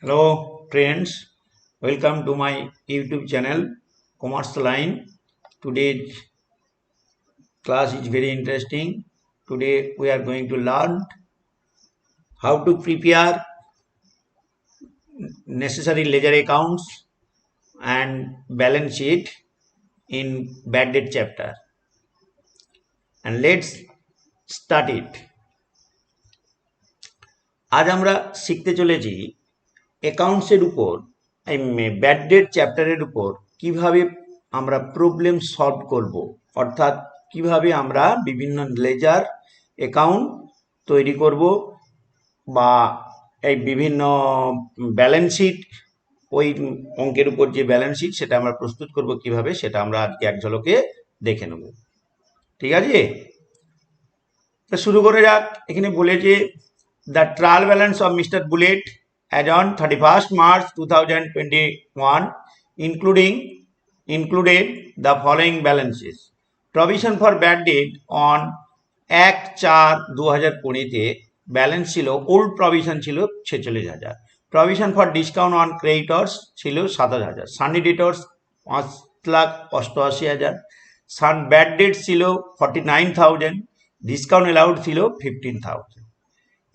Hello friends, welcome to my YouTube channel Commerce Line. Today's class is very interesting. Today we are going to learn how to prepare necessary ledger accounts and balance sheet in bad debt chapter. And let's start it. আজ আমরা শিখতে চলেছি অ্যাকাউন্টসের উপর bad date চ্যাপ্টারের উপর কিভাবে আমরা problem solve করব, অর্থাৎ কিভাবে আমরা বিভিন্ন লেজার অ্যাকাউন্ট তৈরি করব বা এই বিভিন্ন ব্যালেন্স শিট, ওই অঙ্কের উপর যে ব্যালেন্স শিট সেটা আমরা প্রস্তুত করব কিভাবে, সেটা আমরা আজকে এক ঝলকে দেখে নেব। ঠিক আছে, তো শুরু করে যাক। এখানে বলেছে the trial balance of mister bullet as on 31st March 2021 included the following balances. Provision for bad debt on 1/4/2020 তে ব্যালেন্স ছিল, ওল্ড প্রভিশন ছিল 46,000, provision for discount on creditors ছিল 27,000, সানি ডেটর্স 5,88,000, সান ব্যাড ডেট ছিল 49,000, ডিসকাউন্ট অ্যালাউড ছিল 15,000.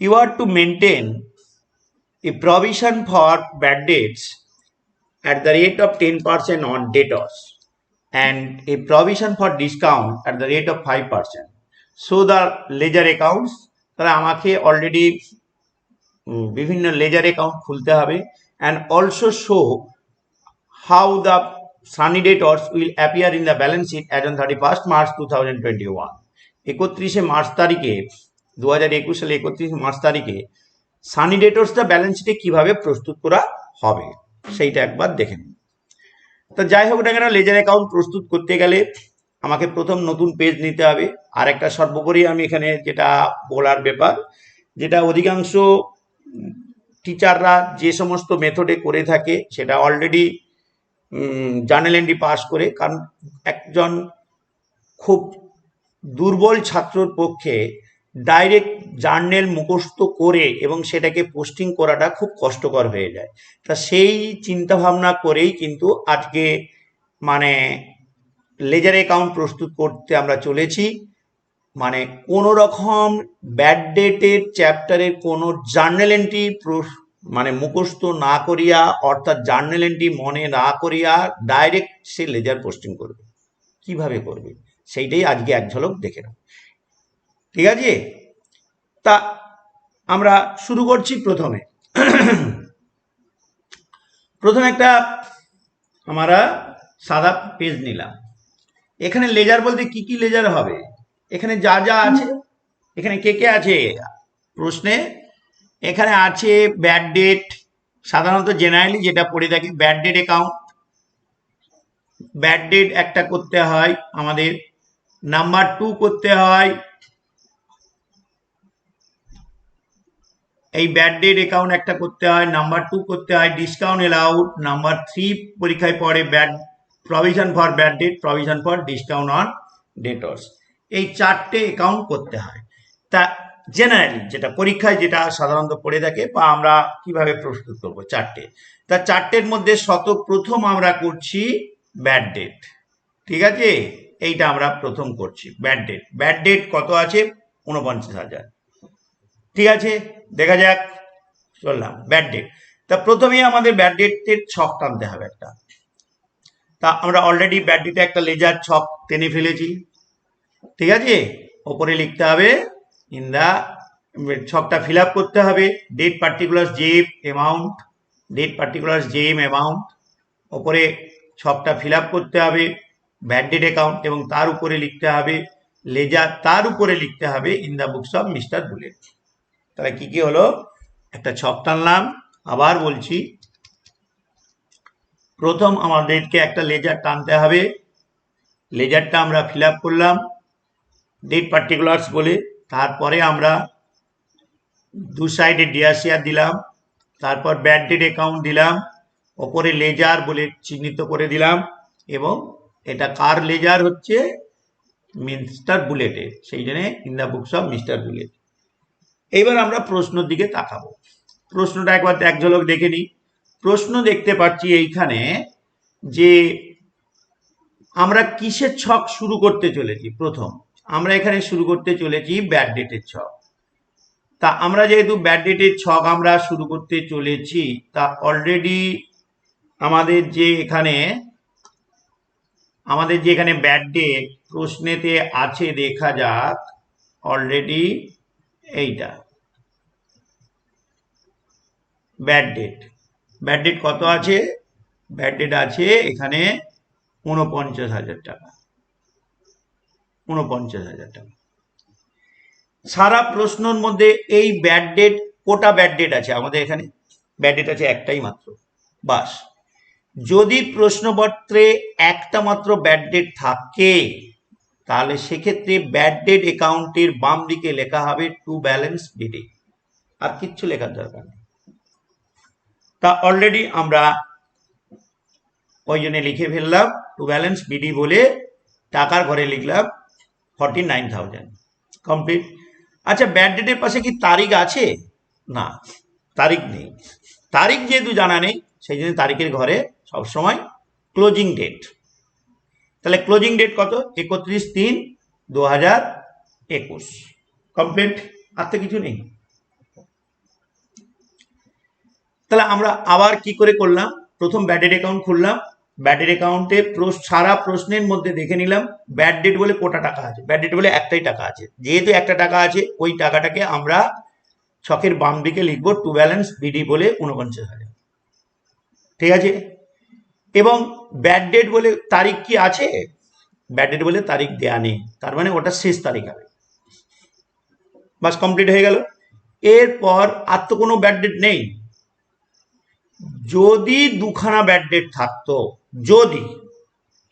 You are to maintain a provision for bad debts at the rate of 10% on debtors and a provision for discount at the rate of 5%. So the ledger accounts, তাহলে আমাকে already বিভিন্ন laser account খুলতে হবে and also show how the sunny debtors will appear in the balance sheet as on 31st March 2021. 31শে March তারিখে 2021 সালে 31 March তারিখে Sunny ডেটর্সটা balance শিটে কিভাবে প্রস্তুত করা হবে সেইটা একবার দেখে নিন। তো যাই হোক না কেন, লেজার অ্যাকাউন্ট প্রস্তুত করতে গেলে আমাকে প্রথম নতুন পেজ নিতে হবে। আর একটা সর্বোপরি আমি এখানে যেটা বলার ব্যাপার, যেটা অধিকাংশ টিচাররা যে সমস্ত মেথডে করে থাকে সেটা অলরেডি জার্নাল এন্ট্রি পাস করে, কারণ একজন খুব দুর্বল ছাত্রর পক্ষে ডাইরেক্ট জার্নাল মুখস্থ করে এবং সেটাকে পোস্টিং করাটা খুব কষ্টকর হয়ে যায়। তা সেই চিন্তা ভাবনা করেই কিন্তু আজকে লেজার অ্যাকাউন্ট প্রস্তুত করতে আমরা চলেছি। কোনো রকম ব্যাড ডেটের চ্যাপ্টারের কোনো জার্নাল এন্ট্রি মুখস্থ না করিয়া, অর্থাৎ জার্নাল এন্ট্রি মনে না করিয়া ডাইরেক্ট সে লেজার পোস্টিং করবে। কিভাবে করবে সেইটাই আজকে এক ঝলক দেখে নেব। ঠিক আছে, তা আমরা শুরু করছি। প্রথমে একটা আমরা সাদা পেজ নিলাম। এখানে লেজার বলতে কি কি লেজার হবে, এখানে যা যা আছে, এখানে কে কে আছে প্রশ্নে, এখানে আছে ব্যাড ডেট, সাধারণত জেনারেলি যেটা পড়ে থাকে bad debt account. Bad date একটা করতে হয় আমাদের, নাম্বার 2 করতে হয় এই ব্যাড ডেট অ্যাকাউন্ট একটা করতে হয়, নাম্বার 2 করতে হয় ডিসকাউন্ট অ্যালাউড, নাম্বার 3 পরীক্ষায় পড়ে bad provision for bad debt, provision for discount on debtors. এই 4টে অ্যাকাউন্ট করতে হয়। তা জেনারেলি যেটা পরীক্ষায় যেটা সাধারণত পড়ে থাকে বা আমরা কিভাবে প্রস্তুত করব 4টে, তা 4টের মধ্যে প্রথম আমরা করছি ব্যাড ডেট। ঠিক আছে, এইটা আমরা প্রথম করছি ব্যাড ডেট। ব্যাড ডেট কত আছে? 49,000। ঠিক আছে, দেখা যাক, চললাম ব্যাড ডেট। তা প্রথমেই আমাদের ব্যাড ডেটের ছক টানতে হবে একটা। তা আমরা অলরেডি ব্যাড ডেটে একটা লেজার ছক টেনে ফেলেছি। ঠিক আছে, ওপরে লিখতে হবে ইন দা, ছকটা ফিল আপ করতে হবে ডেট পার্টিকুলার জেম অ্যামাউন্ট, ডেট পার্টিকুলার জেম অ্যামাউন্ট, ওপরে ছকটা ফিল আপ করতে হবে ব্যাড ডেট অ্যাকাউন্ট, এবং তার উপরে লিখতে হবে লেজার, তার উপরে লিখতে হবে in the books of mister bullet. তাহলে কি কি হলো, একটা ছক টানলাম। আবার বলছি, প্রথম আমাদেরকে একটা লেজার টানতে হবে, লেজারটা আমরা ফিল আপ করলাম ডেট পার্টিকুলার্স বলে, তারপরে আমরা দু সাইডে ডিয়াসিয়ার দিলাম, তারপর ব্যাড ডেট অ্যাকাউন্ট দিলাম, ওপরে লেজার বলে চিহ্নিত করে দিলাম, এবং এটা কার লেজার হচ্ছে? মিস্টার বুলেটের, সেই জন্য in the books of mister bullet. এইবার আমরা প্রশ্নের দিকে তাকাবো। প্রশ্নটা একবার এক ঝলক দেখে নিই। প্রশ্ন দেখতে পাচ্ছি এইখানে যে আমরা কিসের ছক শুরু করতে চলেছি। প্রথম আমরা এখানে শুরু করতে চলেছি ব্যাড ডেটের ছক। তা আমরা যেহেতু ব্যাড ডেটের ছক আমরা শুরু করতে চলেছি, তা অলরেডি আমাদের যে এখানে ব্যাড ডেট প্রশ্নেতে আছে, দেখা যাক অলরেডি এইটা ব্যাড ডেট কত আছে? ব্যাড ডেট আছে এখানে 49,000 টাকা। 49,000 টাকা। সারা প্রশ্নের মধ্যে এই ব্যাড ডেট, কোটা ব্যাড ডেট আছে আমাদের এখানে? ব্যাড ডেট আছে একটাই মাত্র, বাস। যদি প্রশ্নপত্রে একটা মাত্র ব্যাড ডেট থাকে তাহলে সেক্ষেত্রে ব্যাড ডেট অ্যাকাউন্টের বাম দিকে লেখা হবে টু ব্যালেন্স বিডি, আর কিচ্ছু লেখার দরকার নেই। তা অলরেডি আমরা ওই জন্য লিখে ফেললাম টু ব্যালেন্স বিডি বলে, টাকার ঘরে লিখলাম 49,000, কমপ্লিট। আচ্ছা, ব্যাড ডেটের পাশে কি তারিখ আছে? না, তারিখ নেই। তারিখ যেহেতু জানা নেই সেই জন্য তারিখের ঘরে সবসময় ক্লোজিং ডেট। তাহলে ক্লোজিং ডেট কত? 31/3/2021, কমপ্লিট। আর তো কিছু নেই। তাহলে আমরা আবার কি করে করলাম? প্রথম ব্যাড ডেট অ্যাকাউন্ট খুললাম, ব্যাড ডেট অ্যাকাউন্টে সারা প্রশ্নের মধ্যে দেখে নিলাম ব্যাড ডেট বলে কোটা টাকা আছে। ব্যাড ডেট বলে একটাই টাকা আছে, যেহেতু একটা টাকা আছে ওই টাকাটাকে আমরা ছকের বাম দিকে লিখবো টু ব্যালেন্স বিডি বলে 49,000, ঠিক আছে। এবং ব্যাড ডেট বলে তারিখ কি আছে? ব্যাড ডেট বলে তারিখ দেয়া নেই, তার মানে ওটা শেষ তারিখ হবে, বাস, কমপ্লিট হয়ে গেল। এরপর আর তো কোনো ব্যাড ডেট নেই। যদি দুখানা ব্যাড ডেট থাকতো, যদি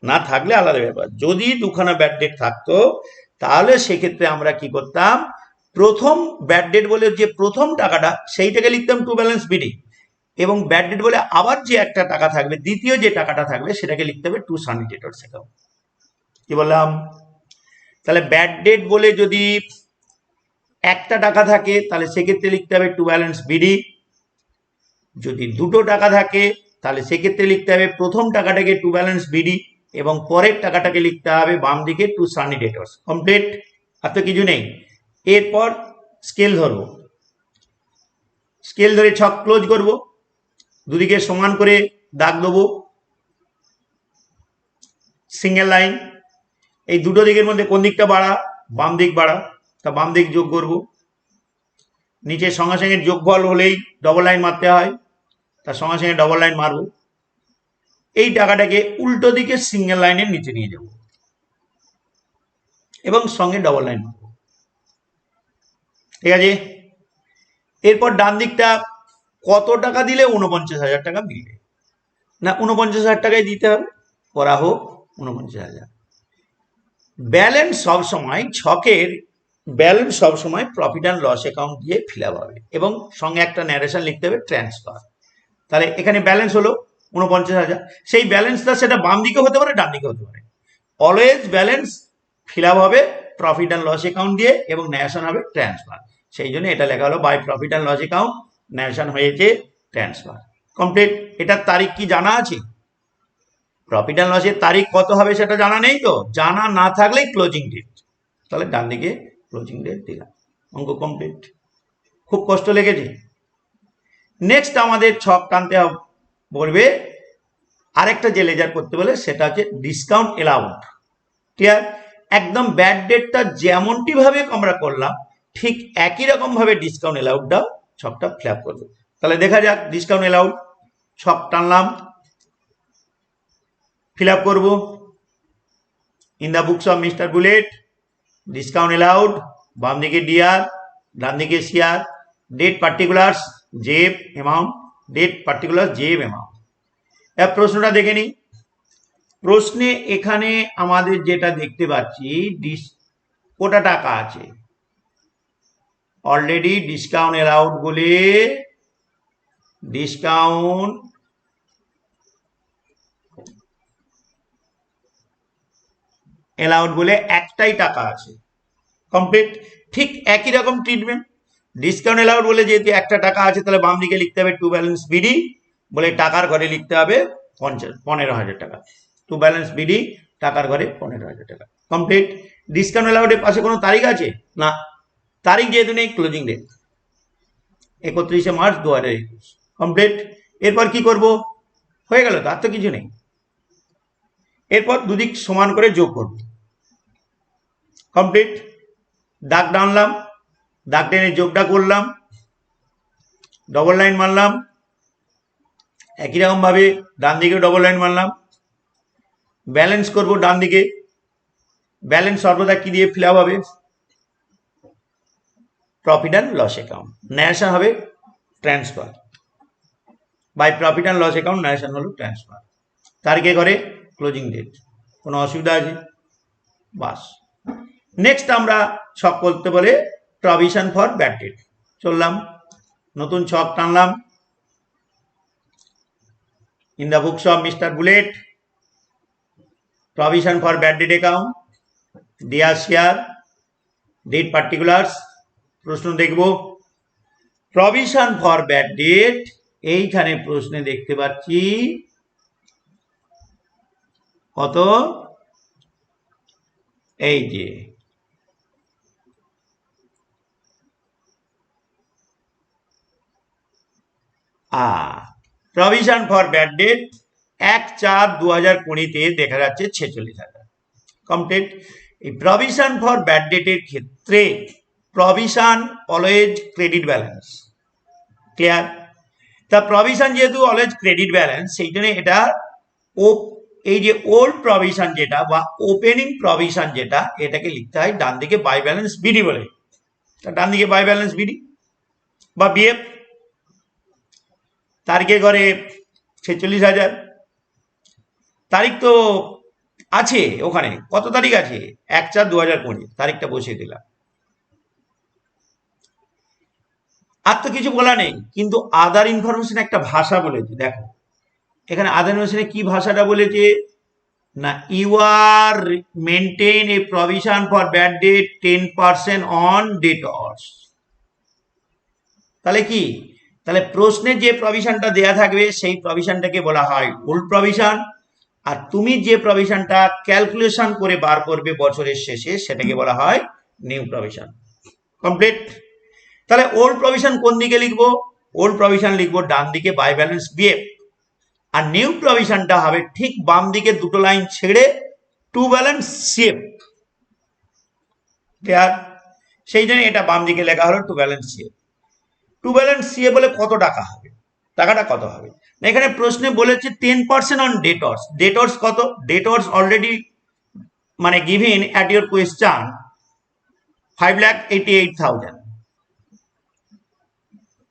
না থাকলে আলাদা ব্যাপার, যদি দুখানা ব্যাড ডেট থাকতো তাহলে সেক্ষেত্রে আমরা কি করতাম? প্রথম ব্যাড ডেট বলে যে প্রথম টাকাটা সেইটাকে লিখতাম টু ব্যালেন্স বিডি, এবং ব্যাড ডেট বলে আবার যে একটা টাকা থাকবে, দ্বিতীয় যে টাকাটা থাকবে সেটাকে লিখতে হবে টু সানি ডেটর্স অ্যাকাউন্ট। কি বললাম? তাহলে ব্যাড ডেট বলে যদি একটা টাকা থাকে তাহলে সেক্ষেত্রে লিখতে হবে টু ব্যালেন্স বিডি। যদি দুটো টাকা থাকে তাহলে সেক্ষেত্রে লিখতে হবে প্রথম টাকাটাকে টু ব্যালেন্স বিডি এবং পরের টাকাটাকে লিখতে হবে বাম দিকে টু সানি ডেটর্স, কমপ্লিট। আর তো কিছু নেই। এরপর স্কেল ধরবো, স্কেল ধরে ছক ক্লোজ করব, দুদিকে সমান করে দাগ দেবো, সিঙ্গেল লাইন। এই দুটো দিকের মধ্যে কোন দিকটা বাড়া? বাম দিক বাড়া, তা বাম দিক যোগ করব। নিচে সঙ্গে সঙ্গে যোগফল হলেই ডবল লাইন মারতে হয়, তার সঙ্গে সঙ্গে ডবল লাইন মারব। এই টাকাটাকে উল্টো দিকে সিঙ্গেল লাইনের নিচে নিয়ে যাব এবং সঙ্গে ডবল লাইন মারব, ঠিক আছে। এরপর ডান দিকটা কত টাকা দিলে 49,000 টাকা মিলবে? না, 49,000 টাকাই দিতে হবে, করা হোক 49,000। ব্যালেন্স সবসময় ছকের ব্যালেন্স সবসময় প্রফিট অ্যান্ড লস অ্যাকাউন্ট দিয়ে ফিল আপ হবে এবং সঙ্গে একটা ন্যারেশন লিখতে হবে ট্রান্সফার। তাহলে এখানে ব্যালেন্স হলো 49,000, সেই ব্যালেন্সটা সেটা বাম দিকে হতে পারে ডান দিকে হতে পারে, অলওয়েজ ব্যালেন্স ফিল আপ হবে প্রফিট অ্যান্ড লস অ্যাকাউন্ট দিয়ে এবং ন্যারেশন হবে ট্রান্সফার। সেই জন্য এটা লেখা হলো by profit and loss account, narration হয়েছে ট্রান্সফার, কমপ্লিট। এটার তারিখ কি জানা আছে? প্রফিট অ্যান্ড লসের তারিখ কত হবে সেটা জানা নেই তো, জানা না থাকলেই ক্লোজিং ডেট, তাহলে ডান দিকে ক্লোজিং ডেট দিলাম, অঙ্ক কমপ্লিট। খুব কষ্ট লেগেছে? নেক্সট আমাদের ছক টানতে বলবে আরেকটা যে লেজার করতে বলে সেটা হচ্ছে ডিসকাউন্ট অ্যালাউড, ক্লিয়ার? একদম ব্যাড ডেটটা যেমনটি ভাবে আমরা করলাম ঠিক একই রকম ভাবে ডিসকাউন্ট অ্যালাউডটাও ছকটা ফিল আপ করবো। তাহলে দেখা যাক ডিসকাউন্ট অ্যালাউড ছক টানলাম, fill up করব। In the books of mister Bullet discount allowed, বাম দিকে ডিআর, ডান দিকে CR, date particulars JF amount, date particular JF amount. এবার প্রশ্নটা দেখে নিই। প্রশ্নে এখানে আমাদের যেটা দেখতে পাচ্ছি কোটা টাকা আছে, অলরেডি ডিসকাউন্ট অ্যালাউড বলে ডিসকাউন্ট অ্যালাউড বলে একটাই টাকা আছে, কমপ্লিট। ঠিক একই রকম ট্রিটমেন্ট, ডিসকাউন্ট অ্যালাউড বলে যেহেতু একটা টাকা আছে তাহলে বাম দিকে লিখতে হবে টু ব্যালেন্স বিডি বলে টাকার ঘরে লিখতে হবে 15,000 টাকা। টু ব্যালেন্স বিডি টাকার ঘরে 15,000 টাকা। কমপ্লিট। ডিসকাউন্ট অ্যালাউডের পাশে কোনো তারিখ আছে না, তারিখ যেহেতু নেই, ক্লোজিং ডেট 31 মার্চ 2021। কমপ্লিট। এরপর কি করব? হয়ে গেল, তার তো কিছু নেই। এরপর দুদিক সমান করে যোগ করব। কমপ্লিট। দাগ টানলাম, দাগ টেনে যোগটা করলাম, ডবল লাইন মারলাম, একই রকম ভাবে ডান দিকে ডবল লাইন মারলাম, ব্যালেন্স করব ডান দিকে। ব্যালেন্স সর্বদা কি দিয়ে ফিল আপ হবে? Profit and loss account. Narration হবে transfer by profit and loss account, narration হলো ট্রান্সফার। তারিখে ঘরে ক্লোজিং ডেট। কোনো অসুবিধা আছে? বাস। নেক্সট আমরা ছক করতে বলে প্রভিশন ফর ব্যাড ডেট। চললাম, নতুন ছক টানলাম। In the books of mister Bullet, provision for bad debt account, their share, date particulars. প্রশ্ন দেখব প্রভিশন ফর ব্যাড ডেট। এইখানে প্রশ্নে দেখতে পাচ্ছি কত, এই যে প্রভিশন ফর ব্যাড ডেট 1/4/2020 দেখা যাচ্ছে 46,000। কমপ্লিট। এই প্রভিশন ফর ব্যাড ডেটের ক্ষেত্রে provision always credit balance. Clear? তা প্রভিশন যেহেতু অলওয়েজ ক্রেডিট ব্যালেন্স, সেই জন্য এটা এই যে ওল্ড প্রভিশন যেটা বা ওপেনিং প্রভিশন যেটা, এটাকে লিখতে হয় ডান দিকে বাই ব্যালেন্স বিডি বলে। ডান দিকে বাই ব্যালেন্স বিডি বা বিএফ। তারিখে ঘরে 46,000। তারিখ তো আছে ওখানে, কত তারিখ আছে? 1/4/2020 তারিখটা বসিয়ে দিলাম। আর তো কিছু বলা নেই, কিন্তু আদার ইনফরমেশন একটা ভাষা বলেছে। দেখো এখানে আদার ইনফরমেশনে কি ভাষাটা বলেছে না, you are maintain a provision for bad debt 10% on debtors. তাহলে কি? তাহলে প্রশ্নে যে প্রভিশনটা দেয়া থাকবে সেই প্রভিশনটাকে বলা হয় ওল্ড প্রভিশন, আর তুমি যে প্রভিশনটা ক্যালকুলেশন করে বার করবে বছরের শেষে সেটাকে বলা হয় নিউ প্রভিশন। কমপ্লিট। তাহলে ওল্ড প্রভিশন কোন দিকে লিখবো? ওল্ড প্রভিশন লিখবো ডান দিকে বাই ব্যালেন্স বিএফ, আর নিউ প্রভিশনটা হবে ঠিক বাম দিকে দুটো লাইন ছেড়ে টু ব্যালেন্স সিএফ। ক্লিয়ার? সেই জন্য এটা বাম দিকে লেখা হলো to balance CF. To balance CF বলে কত টাকা হবে? টাকাটা কত হবে? এখানে প্রশ্নে বলেছে 10% অন ডেটর্স। ডেটর্স কত? ডেটর্স অলরেডি মানে গিভেন অ্যাট ইউর কোয়েশ্চন 5,88,000।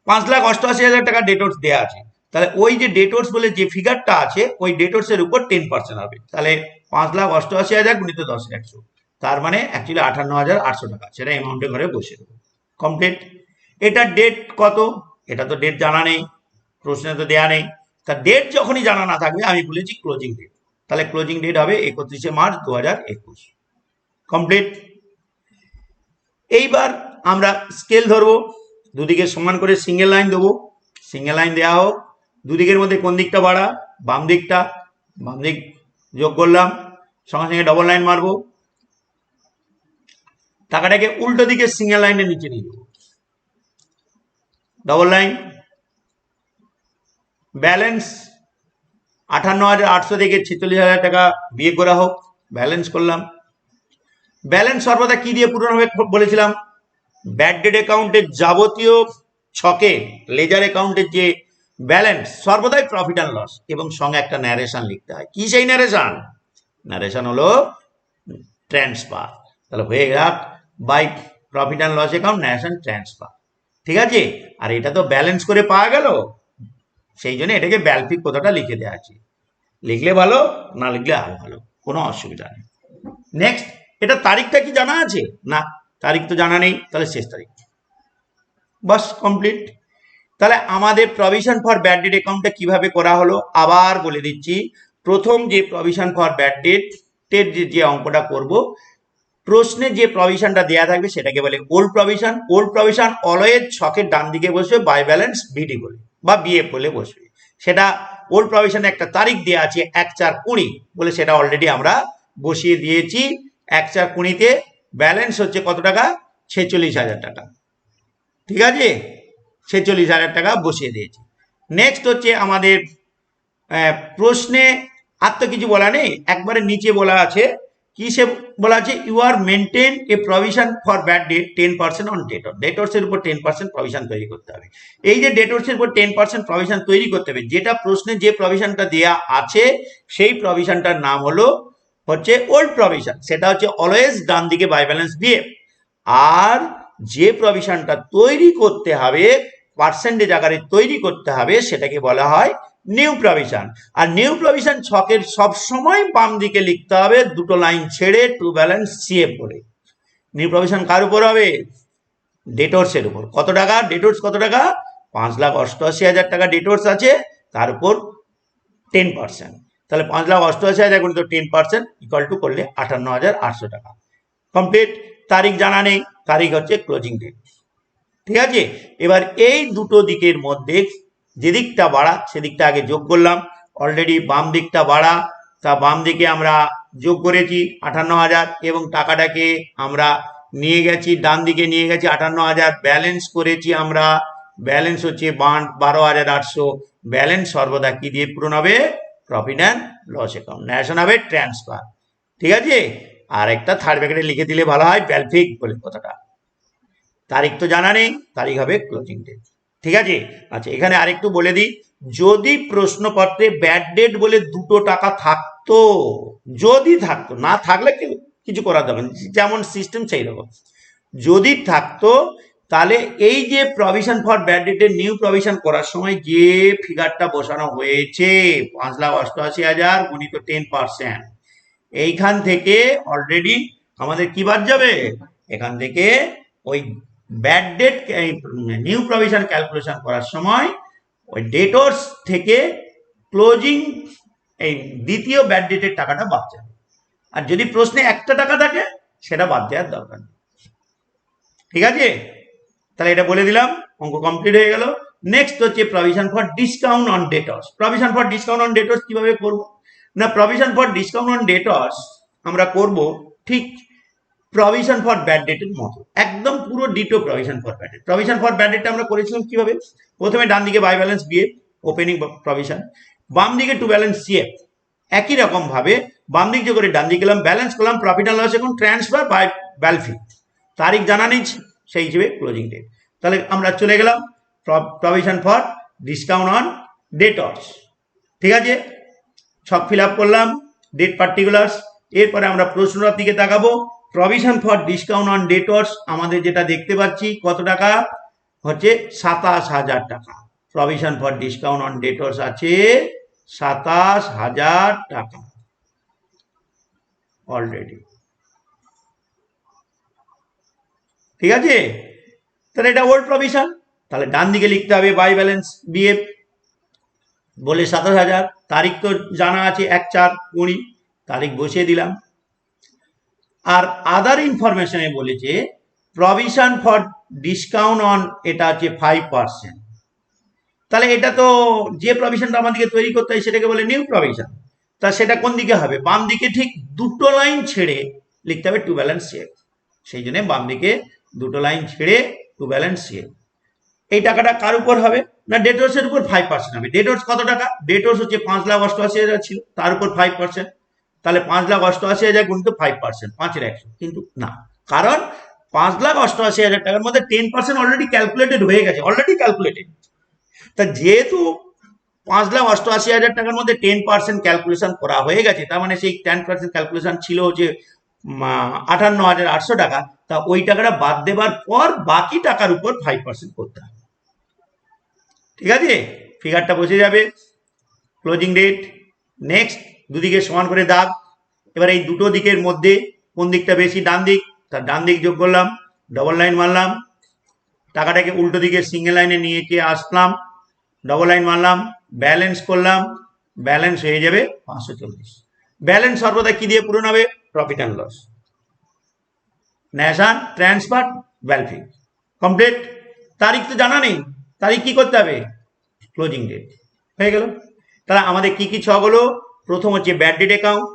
5,88,000 টাকা ডেটর্স দেওয়া আছে। তাহলে ওই যে ডেটর্স বলে যে ফিগারটা আছে, ওই ডেটর্স এর উপর 10% হবে। তাহলে 5,88,000 গুণিত 10,100, তার মানে অ্যাকচুয়ালি 58,800 টাকা। সেটা অ্যামাউন্টের ঘরে বসে দেবো। কমপ্লিট। এটা ডেট কত? এটা তো ডেট জানা নেই, প্রশ্নে তো দেয়া নেই। তা ডেট যখনই জানা না থাকবে, আমি বলেছি ক্লোজিং ডেট, তাহলে ক্লোজিং ডেট হবে 31 মার্চ 2021। কমপ্লিট। এইবার আমরা স্কেল ধরবো, দুদিকে সমান করে সিঙ্গেল লাইন দেবো। সিঙ্গেল লাইন দেওয়া হোক, দুদিকের মধ্যে কোন দিকটা বাড়া? বাম দিকটা। বাম দিক যোগ করলাম, সঙ্গে সঙ্গে ডবল লাইন মারবো। টাকাটাকে উল্টো দিকে সিঙ্গেল লাইনের নিচে নিয়ে দেবো। Double line. ব্যালেন্স 58,800 থেকে 46,000 টাকা বিয়ে করা হোক, ব্যালেন্স করলাম। ব্যালেন্স সর্বদা কি দিয়ে পূরণ হবে বলেছিলাম? ব্যাড ডেট অ্যাকাউন্টের যাবতীয় ছকে লেজার অ্যাকাউন্টের যে ব্যালেন্স সর্বদাই প্রফিট অ্যান্ড লস, এবং সঙ্গে একটা ন্যারেশন লিখতে হয়। কি সেই ন্যারেশন? ন্যারেশন হলো ট্রান্সফার। তাহলে হয়ে গেল by profit and loss account narration transfer. ঠিক আছে? আর এটা তো ব্যালেন্স করে পাওয়া গেল, সেই জন্য এটাকে ব্যালফিক কথাটা লিখে দেওয়া আছে। লিখলে ভালো, না লিখলে আরো ভালো, কোনো অসুবিধা নেই। নেক্সট, এটা তারিখটা কি জানা আছে? না, তারিখ তো জানা নেই, তাহলে শেষ তারিখ। বাস, কমপ্লিট। তাহলে আমাদের প্রভিশন ফর ব্যাড ডেট অ্যাকাউন্টটা কিভাবে করা হলো আবার বলে দিচ্ছি। প্রথম যে প্রভিশন ফর ব্যাড ডেটের যে অঙ্কটা করব, প্রশ্নে যে প্রভিশনটা দেওয়া থাকবে সেটাকে বলে old provision. Old provision always ছকের ডান দিকে বসে বাই ব্যালেন্স বিডি বলে। বা বিএফ বলে বসবে। সেটা ওল্ড প্রভিশনে একটা তারিখ দেওয়া আছে 1/4/20 বলে সেটা অলরেডি আমরা বসিয়ে দিয়েছি। 1/4/20-তে ব্যালেন্স হচ্ছে কত টাকা? 46,000 টাকা। ঠিক আছে, 46,000 টাকা বসিয়ে দিয়েছি। নেক্সট হচ্ছে আমাদের প্রশ্নে আর তো কিছু বলা নেই, একবারে নিচে বলা আছে কি, সে বলা আছে you are maintain a provision for bad debt 10% on debtor. ডেটর্সের উপর 10% প্রভিশন তৈরি করতে হবে। এই যে ডেটর্সের উপর 10% প্রভিশন তৈরি করতে হবে, যেটা প্রশ্নে যে প্রভিশনটা দেয়া আছে সেই প্রভিশনটার নাম হচ্ছে ওল্ড প্রভিশন, সেটা হচ্ছে অলওয়েজ ডান দিকে বাই ব্যালেন্স বিএফ। আর যে প্রভিশনটা তৈরি করতে হবে, পার্সেন্টেজ আকারে তৈরি করতে হবে, সেটাকে বলা হয় নিউ প্রভিশন। আর নিউ প্রভিশন ছকের সব সময় বাম দিকে লিখতে হবে, দুটো লাইন ছেড়ে টু ব্যালেন্স সিএফ করে। নিউ প্রভিশন কার উপর হবে? ডেটর্সের উপর। কত টাকা ডেটর্স? কত টাকা? 5,88,000 টাকা ডেটর্স আছে, তার উপর 10%। তাহলে 5,88,000 গুণিত 10% ইকুয়াল টু করলে 58,800 টাকা। কমপ্লিট। তারিখ জানা নেই, তারিখ হচ্ছে ক্লোজিং ডেট। ঠিক আছে, এবার এই দুটো দিকের মধ্যে যে দিকটা বাড়া সেদিকটা আগে যোগ করলাম। অলরেডি বাম দিকটা বাড়া, তা বাম দিকে আমরা যোগ করেছি 58,000 এবং টাকাটাকে আমরা নিয়ে গেছি ডান দিকে, নিয়ে গেছি 58,000। ব্যালেন্স করেছি আমরা, ব্যালেন্স হচ্ছে 12,800। ব্যালেন্স সর্বদা কি দিয়ে পূরণ হবে? Profit and loss account. Narration হবে ট্রান্সফার। ঠিক আছে, আর একটা থার্ড ব্র্যাকেটে লিখে দিলে ভালো হয়, ব্যালফিক বলে কথাটা। তারিখ তো জানা নেই, তারিখ হবে ক্লোজিং ডেট। ঠিক আছে, আচ্ছা এখানে আরেকটু বলে দিই, যদি প্রশ্নপত্রে ব্যাড ডেট বলে দুটো টাকা থাকতো, যদি থাকতো, না থাকলে কিছু করার দরকার নেই, যেমন সিস্টেম সেই রকম। যদি থাকতো তাহলে এই যে প্রভিশন ফর ব্যাড ডেটের নিউ প্রভিশন করার সময় যে ফিগারটা বসানো হয়েছে 5,88,000 গুণিত 10%, এইখান থেকে অলরেডি আমাদের কি বাদ যাবে? এখান থেকে ওই bad date new provision calculation করার সময় ওই ডেটর্স থেকে ক্লোজিং এই দ্বিতীয় ব্যাড ডেটের টাকাটা বাদ যাবে। আর যদি প্রশ্নে একটা টাকা থাকে সেটা বাদ দেওয়ার দরকার নেই। ঠিক আছে, তাহলে এটা বলে দিলাম, অঙ্ক কমপ্লিট হয়ে গেল। নেক্সট হচ্ছে provision for discount on debtors. Provision for discount on debtors কিভাবে করব না, provision for discount on debtors আমরা করব ঠিক প্রভিশন ফর ব্যাড ডেটের মতো, একদম পুরো ditto provision for bad debt. Provision for bad ডেটটা আমরা করেছিলাম কিভাবে? প্রথমে ডান দিকে by balance BF opening provision, বাম দিকে টু ব্যালেন্স সিএফ। একই রকম ভাবে বাম দিক করে ডান দিকে গেলাম, ব্যালেন্স করলাম profit and loss account transfer by ব্যালফি। তারিখ জানা নেই, সেই হিসেবে ক্লোজিং ডেট। তাহলে আমরা চলে গেলাম provision for discount on debtors. ঠিক আছে, সব ফিল আপ করলাম, ডেট পার্টিকুলার্স। এরপরে আমরা প্রশ্নটার দিকে তাকাবো। Provision for discount on debtors আমাদের যেটা দেখতে পাচ্ছি কত টাকা হচ্ছে 27,000 টাকা। Provision for discount on debtors আছে 27,000 টাকা অলরেডি। ঠিক আছে, তাহলে এটা ওল্ড প্রভিশন, তাহলে ডান দিকে লিখতে হবে বাই ব্যালেন্স বিএফ বলে 27,000। তারিখ তো জানা আছে 1/4/20, তারিখ বসিয়ে দিলাম। আর আদার ইনফরমেশনে বলেছে প্রভিশন ফর ডিসকাউন্ট অন, এটা আছে 5%। তাহলে এটা তো যে প্রভিশনটা আমাদেরকে তৈরি করতে হয় সেটাকে বলে নিউ প্রভিশন। তা সেটা কোন দিকে হবে? বাম দিকে ঠিক দুটো লাইন ছেড়ে লিখতে হবে টু ব্যালেন্স সিএফ। সেই জন্য বাম দিকে দুটো লাইন ছেড়ে টু ব্যালেন্স সিএফ। এই টাকাটা কার উপর হবে না, ডেটর্সের উপর 5% হবে। ডেটর্স কত টাকা? ডেটর্স হচ্ছে 5,88,000 ছিল, তার উপর 5%। তাহলে 5,88,000 গুণিত 5%, 5-এর 100। কিন্তু না, কারণ 5,88,000 টাকার মধ্যে 10% অলরেডি ক্যালকুলেটেড হয়ে গেছে, অলরেডি ক্যালকুলেটেড। তা যেহেতু 5,88,000 টাকার মধ্যে 10% ক্যালকুলেশন করা হয়ে গেছে, তার মানে সেই 10% ক্যালকুলেশন ছিল যে 58,800 টাকা, তা ওই টাকাটা বাদ দেবার পর বাকি টাকার উপর 5% করতে হবে। ঠিক আছে, ফিগারটা বসে যাবে, ক্লোজিং ডেট। নেক্সট দুদিকে সমান করে দাগ। এবার এই দুটো দিকের মধ্যে কোন দিকটা বেশি? ডান দিক, তার ডান দিক যোগ করলাম, ডবল লাইন মারলাম, টাকাটাকে উল্টো দিকে সিঙ্গেল লাইনে নিয়ে আসলাম, ডবল লাইন মারলাম, ব্যালেন্স করলাম, ব্যালেন্স হয়ে যাবে 540। ব্যালেন্স সর্বদা কি দিয়ে পূরণ হবে? Profit and loss, narration transfer, ব্যালফিক। কমপ্লিট। তারিখ তো জানা নেই, তারিখ কি করতে হবে? ক্লোজিং ডেট হয়ে গেল। তাহলে আমাদের কি কি ছক হলো? প্রথম হচ্ছে ব্যাড ডেট অ্যাকাউন্ট,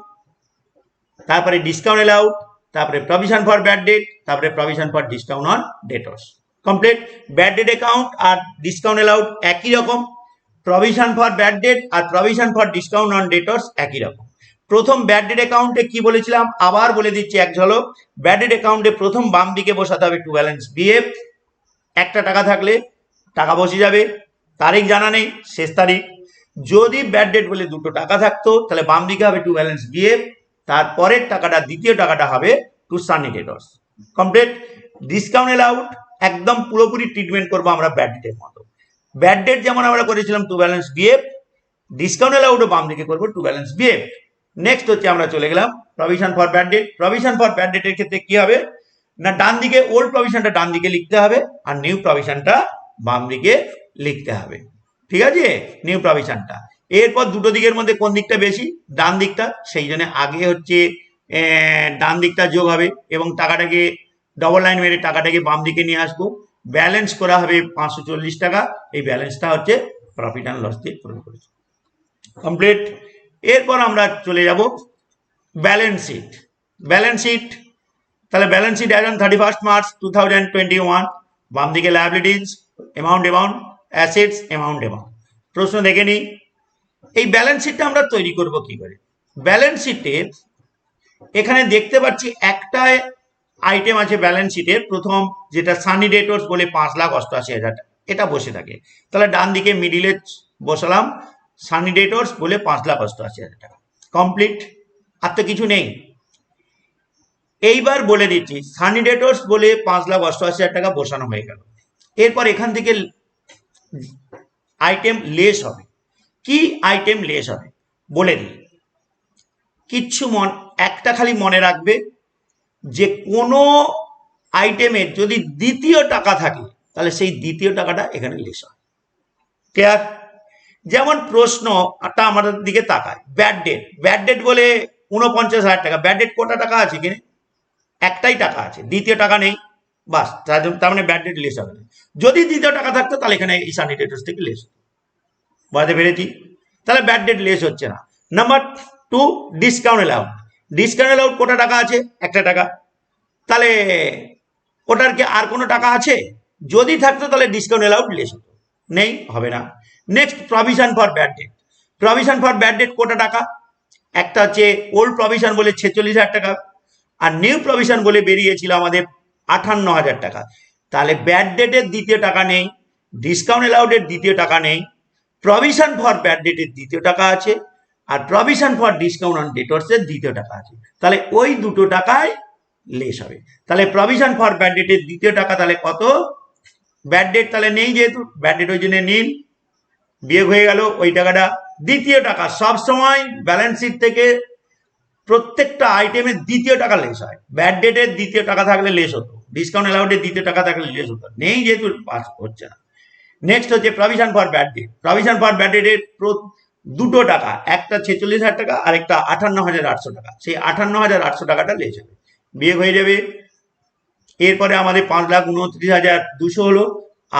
তারপরে ডিসকাউন্ট অ্যালাউড, তারপরে প্রভিশন ফর ব্যাড ডেট, তারপরে provision for discount on debtors. Complete. Bad debt account আর ডিসকাউন্ট অ্যালাউড একই রকম, প্রভিশন ফর ব্যাড ডেট আর provision for discount on debtors একই রকম। প্রথম ব্যাড ডেট অ্যাকাউন্টে কি বলেছিলাম আবার বলে দিচ্ছি এক ঝলক। ব্যাড ডেট অ্যাকাউন্টে প্রথম বাম দিকে বসাতে হবে টু ব্যালেন্স বিএফ। একটা টাকা থাকলে টাকা বসে যাবে, তারিখ জানা নেই, শেষ তারিখ। যদি ব্যাড ডেট বলে দুটো টাকা থাকতো তাহলে বাম দিকে হবে টু ব্যালেন্স বিএফ, তারপরের টাকাটা দ্বিতীয় টাকাটা হবে to sundry debtors. Complete. Discount allowed একদম পুরোপুরি ট্রিটমেন্ট করবো আমরা ব্যাড ডেটের মতো। ব্যাড ডেট যেমন আমরা করেছিলাম টু ব্যালেন্স বিএফ, ডিসকাউন্ট অ্যালাউডও বাম দিকে করবো টু ব্যালেন্স বিএফ। নেক্সট হচ্ছে আমরা চলে গেলাম provision for bad debt. Provision for bad ডেটের ক্ষেত্রে কি হবে না, ডান দিকে ওল্ড প্রভিশনটা ডান দিকে লিখতে হবে আর নিউ প্রভিশনটা বাম দিকে লিখতে হবে। ঠিক আছে, নিউ প্রভিশনটা। এরপর দুটো দিকের মধ্যে কোন দিকটা বেশি? ডান দিকটা, সেই জন্য আগে হচ্ছে ডান দিকটা যোগ হবে এবং টাকাটাকে ডবল লাইন মেরে টাকাটাকে বাম দিকে নিয়ে আসবো। ব্যালেন্স করা হবে 540 টাকা। এই ব্যালেন্সটা হচ্ছে প্রফিট অ্যান্ড লস দিয়ে পূরণ করেছে। কমপ্লিট। এরপর আমরা চলে যাব ব্যালেন্স শিট। ব্যালেন্স শিট, তাহলে balance sheet as on 31 March 2021। বাম দিকে liabilities, amount amount, assets amount amount. প্রশ্ন দেখে নিই, এই ব্যালেন্স শিটটা আমরা তৈরি করব কি করে? ব্যালেন্স শিটে এখানে দেখতে পাচ্ছি একটা আইটেম আছে ব্যালেন্স শিটের, প্রথম যেটা সানি ডেটর্স বলে 5,88,000 টাকা, এটা বসে থাকে। তাহলে ডান দিকে মিডিলে বসালাম সানি ডেটর্স বলে 5,88,000 টাকা। কমপ্লিট। আর তো কিছু নেই। এইবার বলে দিচ্ছি সানি ডেটর্স বলে 5,88,000 টাকা বসানো হয়ে গেল। এরপর এখান থেকে আইটেম লেস হবে। কি আইটেম লেস হবে বলে দিই, কিচ্ছু একটা খালি মনে রাখবে যে কোনো আইটেমের যদি দ্বিতীয় টাকা থাকে তাহলে সেই দ্বিতীয় টাকাটা এখানে লেস হয়। ক্লিয়ার? যেমন প্রশ্নটা আমাদের দিকে তাকায়, ব্যাড ডেট। ব্যাড ডেট বলে 49,000 টাকা। ব্যাড ডেট কটা টাকা আছে কিনে? একটাই টাকা আছে, দ্বিতীয় টাকা নেই, বাস। তার মানে ব্যাড ডেট লেস হবে না। যদি দ্বিতীয় টাকা থাকতো তাহলে এখানে এই সানি ডেটর্স থেকে লেস হতো। বুঝতে পেরেছি? তাহলে ব্যাড ডেট লেস হচ্ছে না। Number 2, discount allowed. Discount allowed কটা টাকা আছে? একটা টাকা। তাহলে ওটার কি আর কোনো টাকা আছে? যদি থাকতো তাহলে ডিসকাউন্ট অ্যালাউড লেস হতো, নেই, হবে না। Next provision for bad debt. Provision for bad date কটা টাকা? একটা হচ্ছে ওল্ড প্রভিশন বলে 46,000 টাকা আর নিউ প্রভিশন বলে বেরিয়েছিল আমাদের 58,000 টাকা। তাহলে ব্যাড ডেটের দ্বিতীয় টাকা নেই, ডিসকাউন্ট অ্যালাউডের দ্বিতীয় টাকা নেই, প্রভিশন ফর ব্যাড ডেটের দ্বিতীয় টাকা আছে আর প্রভিশন ফর ডিসকাউন্ট অন ডেটর্সের দ্বিতীয় টাকা আছে। তাহলে ওই দুটো টাকায় লেস হবে। তাহলে প্রভিশন ফর ব্যাড ডেটের দ্বিতীয় টাকা তাহলে কত? ব্যাড ডেট তাহলে নেই, যেহেতু ব্যাড ডেট ওই জন্য নীল, বিয়োগ হয়ে গেল ওই টাকাটা। দ্বিতীয় টাকা সবসময় ব্যালেন্স শিট থেকে প্রত্যেকটা আইটেমের দ্বিতীয় টাকা লেস হয়। ব্যাড ডেটের দ্বিতীয় টাকা থাকলে লেস হতো, ডিসকাউন্ট অ্যালাউডের দ্বিতীয় টাকা থাকলে লেস হতো, নেই যেহেতু পাস হচ্ছে না। নেক্সট হচ্ছে provision for bad debt. Provision for bad ডেটের দুটো টাকা, একটা 46,000 টাকা আর একটা 58,800 টাকা। সেই 58,800 টাকাটা লেস হবে, বিয়োগ হয়ে যাবে। এরপরে আমাদের 5,29,200 হলো।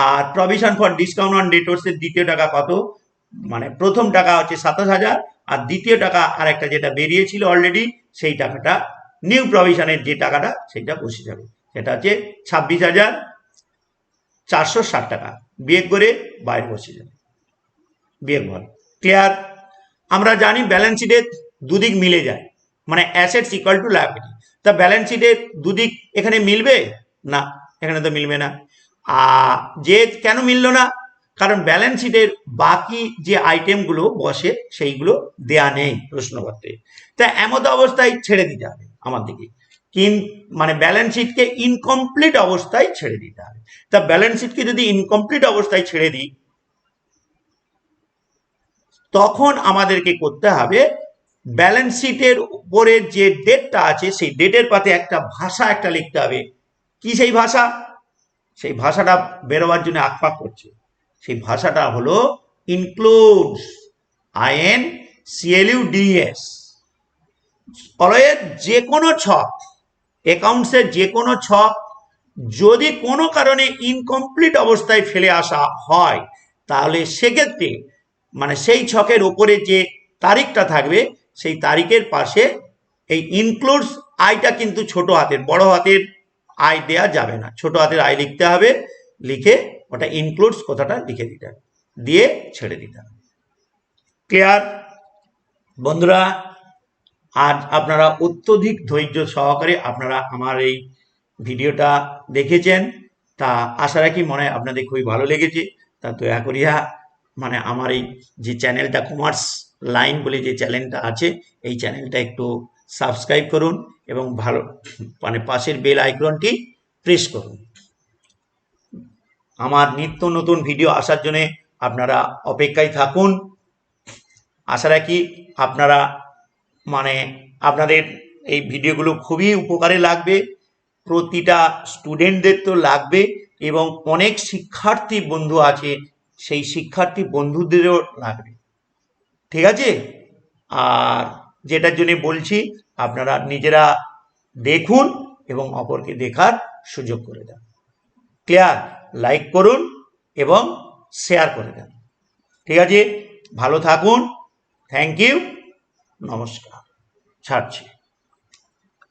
আর প্রভিশন ফর ডিসকাউন্ট অন ডেটর্সের দ্বিতীয় টাকা কত? মানে প্রথম টাকা হচ্ছে 27,000 আর দ্বিতীয় টাকা আর একটা যেটা বেরিয়েছিল অলরেডি সেই টাকাটা নিউ প্রভিশনের যে টাকাটা সেটা বসে যাবে, সেটা হচ্ছে 26,460 টাকা। বিয়োগ করে বাইরে বসে যাবে, বিয়োগ বল। ক্লিয়ার? আমরা জানি ব্যালেন্স শিটের দুদিক মিলে যায়, মানে অ্যাসেটস ইকুয়াল টু লায়াবিলিটি। তা ব্যালেন্স শিটের দুদিক এখানে মিলবে না, এখানে তো মিলবে না। যে কেন মিললো না? কারণ ব্যালেন্স শিটের বাকি যে আইটেমগুলো বসে সেইগুলো দেয়া নেই প্রশ্নপত্রে। তা এমত অবস্থায় ছেড়ে দিতে হবে আমার দিকে, মানে ব্যালেন্স শিটকে ইনকমপ্লিট অবস্থায় ছেড়ে দিতে হবে। তা ব্যালেন্স শিটকে যদি ইনকমপ্লিট অবস্থায় ছেড়ে দিই তখন আমাদেরকে করতে হবে ব্যালেন্স শিটের উপরে যে ডেটটা আছে সেই ডেটের পাতে একটা ভাষা একটা লিখতে হবে। কি সেই ভাষা? সেই ভাষাটা বেরোবার জন্য আকপাক করছে। সেই ভাষাটা হলো ইনক্লুডস, INCLUDES। অলওয়েজ যে কোনো ছক, অ্যাকাউন্টসের যে কোনো ছক যদি কোনো কারণে ইনকমপ্লিট অবস্থায় ফেলে আসা হয় তাহলে সেক্ষেত্রে মানে সেই ছকের ওপরে যে তারিখটা থাকবে সেই তারিখের পাশে এই ইনক্লুডস আইটা কিন্তু ছোট হাতের, বড় হাতের আই দেয়া যাবে না, ছোট হাতের আই লিখতে হবে, লিখে ওটা ইনক্লুডস কথাটা লিখে দিতে হবে, দিয়ে ছেড়ে দিতে হবে। ক্লিয়ার বন্ধুরা? আজ আপনারা অত্যধিক ধৈর্য সহকারে আপনারা আমার এই ভিডিওটা দেখেছেন, তা আশা রাখি মনে হয় আপনাদের খুবই ভালো লেগেছে। তা দয়া করিয়া মানে আমার এই যে চ্যানেলটা কমার্স লাইন বলে যে চ্যানেলটা আছে, এই চ্যানেলটা একটু সাবস্ক্রাইব করুন এবং ভালো মানে পাশের বেল আইকনটি প্রেস করুন। আমার নিত্য নতুন ভিডিও আসার জন্য আপনারা অপেক্ষায় থাকুন। আশা রাখি আপনারা মানে আপনাদের এই ভিডিওগুলো খুবই উপকারে লাগবে, প্রতিটা স্টুডেন্টদের তো লাগবে, এবং অনেক শিক্ষার্থী বন্ধু আছে, সেই শিক্ষার্থী বন্ধুদেরও লাগবে। ঠিক আছে? আর যেটার জন্য বলছি, আপনারা নিজেরা দেখুন এবং অপরকে দেখার সুযোগ করে দেন। ক্লিয়ার? লাইক করুন এবং শেয়ার করে দেন। ঠিক আছে? ভালো থাকুন। Thank you. নমস্কার। ছাড়ছি।